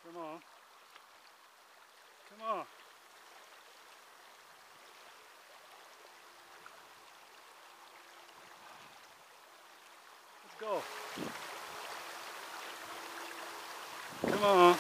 Come on. Come on. Let's go. Come on.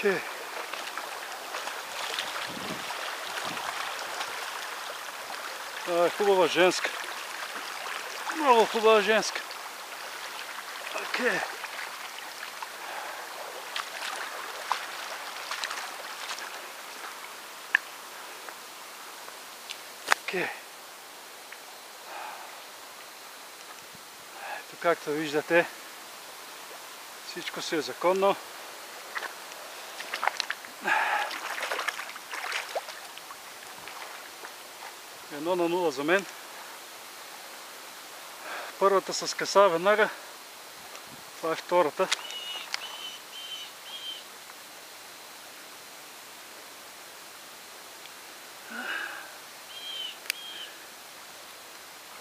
Okay. Това е хубава женска. Много хубава женска. Окей. Окей. Ето както виждате, всичко си е законно. 1-0 за мен. Първата се скъса веднага. Това е втората.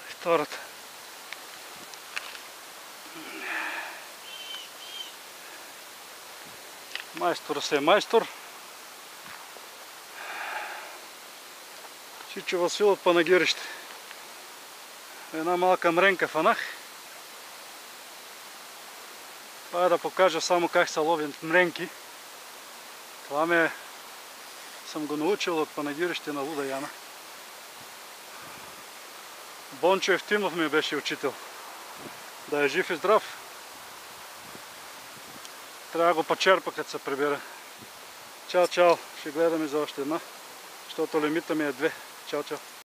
Втората. Майстора се е майстор. Чичо Васил от Панагюрище. Една малка мренка фанах. Това е да покажа само как се ловят мренки. Това съм го научил от Панагюрище на Луда Яна. Бончо Евтимов ми беше учител. Да е жив и здрав. Трябва да го почерпа, като се прибера. Чао, чао. Ще гледаме за още една, защото лимита ми е 2. Чао, чао.